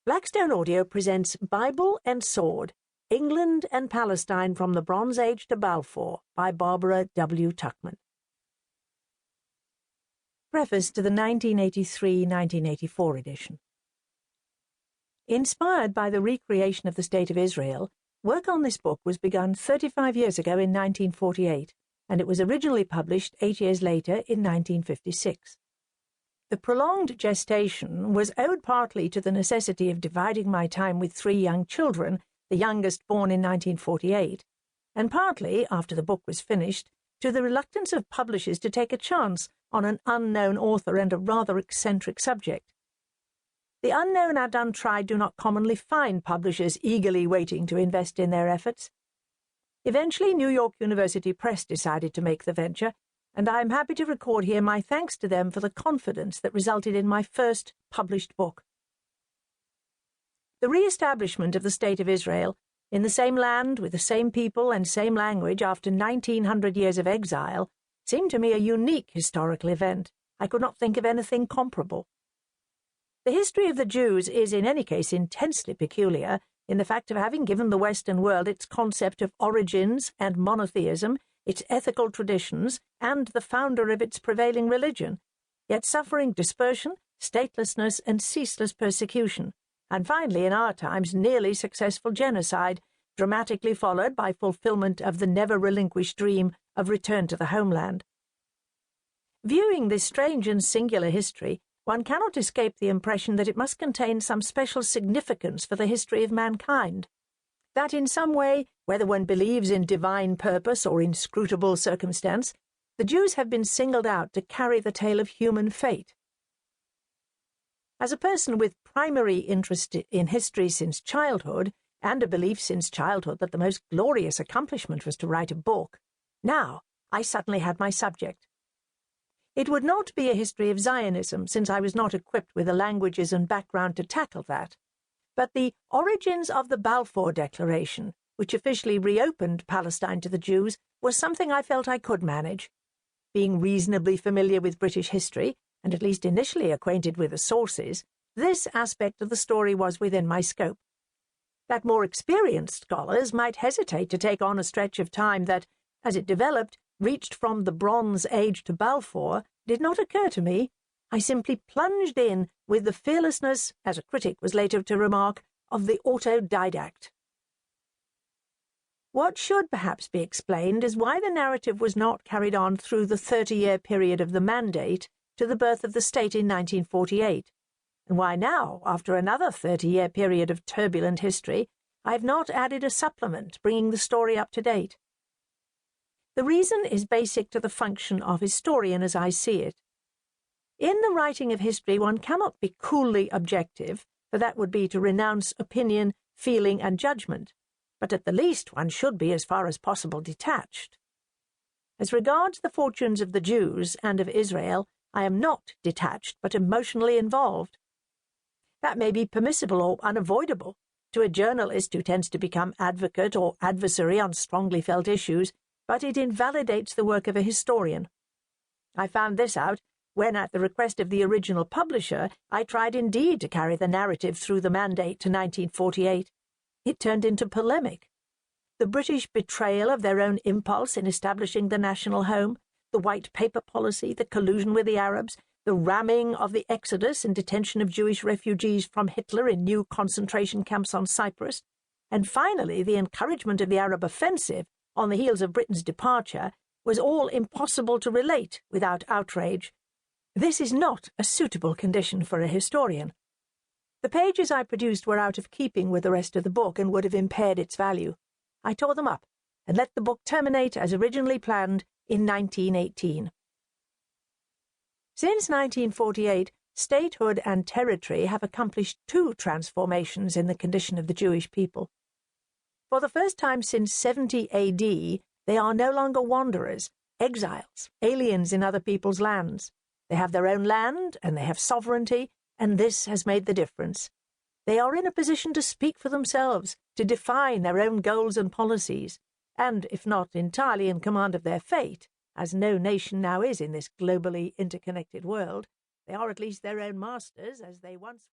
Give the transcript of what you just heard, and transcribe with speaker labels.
Speaker 1: Blackstone Audio presents Bible and Sword, England and Palestine from the Bronze Age to Balfour by Barbara Tuchman. Preface to the 1983-1984 edition. Inspired by the recreation of the State of Israel, work on this book was begun 35 years ago in 1948, and it was originally published 8 years later in 1956. The prolonged gestation was owed partly to the necessity of dividing my time with 3 young children, the youngest born in 1948, and partly, after the book was finished, to the reluctance of publishers to take a chance on an unknown author and a rather eccentric subject. The unknown and untried do not commonly find publishers eagerly waiting to invest in their efforts. Eventually, New York University Press decided to make the venture, and I am happy to record here my thanks to them for the confidence that resulted in my first published book. The re-establishment of the State of Israel, in the same land, with the same people and same language after 1900 years of exile, seemed to me a unique historical event. I could not think of anything comparable. The history of the Jews is in any case intensely peculiar in the fact of having given the Western world its concept of origins and monotheism, its ethical traditions, and the founder of its prevailing religion, yet suffering dispersion, statelessness, and ceaseless persecution, and finally, in our times, nearly successful genocide, dramatically followed by fulfillment of the never-relinquished dream of return to the homeland. Viewing this strange and singular history, one cannot escape the impression that it must contain some special significance for the history of mankind, that in some way, whether one believes in divine purpose or inscrutable circumstance, the Jews have been singled out to carry the tale of human fate. As a person with primary interest in history since childhood, and a belief since childhood that the most glorious accomplishment was to write a book, now I suddenly had my subject. It would not be a history of Zionism, since I was not equipped with the languages and background to tackle that, but the origins of the Balfour Declaration, which officially reopened Palestine to the Jews, was something I felt I could manage. Being reasonably familiar with British history, and at least initially acquainted with the sources, this aspect of the story was within my scope. That more experienced scholars might hesitate to take on a stretch of time that, as it developed, reached from the Bronze Age to Balfour, did not occur to me. I simply plunged in with the fearlessness, as a critic was later to remark, of the autodidact. What should perhaps be explained is why the narrative was not carried on through the 30-year period of the Mandate to the birth of the state in 1948, and why now, after another 30-year period of turbulent history, I have not added a supplement bringing the story up to date. The reason is basic to the function of historian as I see it. In the writing of history, one cannot be coolly objective, for that would be to renounce opinion, feeling, and judgment, but at the least one should be as far as possible detached. As regards the fortunes of the Jews and of Israel, I am not detached, but emotionally involved. That may be permissible or unavoidable to a journalist who tends to become advocate or adversary on strongly felt issues, but it invalidates the work of a historian. I found this out when, at the request of the original publisher, I tried indeed to carry the narrative through the Mandate to 1948. It turned into polemic. The British betrayal of their own impulse in establishing the national home, the white paper policy, the collusion with the Arabs, the ramming of the exodus and detention of Jewish refugees from Hitler in new concentration camps on Cyprus, and finally the encouragement of the Arab offensive on the heels of Britain's departure, was all impossible to relate without outrage. This is not a suitable condition for a historian. The pages I produced were out of keeping with the rest of the book and would have impaired its value. I tore them up and let the book terminate as originally planned in 1918. Since 1948, statehood and territory have accomplished 2 transformations in the condition of the Jewish people. For the first time since 70 AD, they are no longer wanderers, exiles, aliens in other people's lands. They have their own land, and they have sovereignty, and this has made the difference. They are in a position to speak for themselves, to define their own goals and policies, and, if not entirely in command of their fate, as no nation now is in this globally interconnected world, they are at least their own masters, as they once were.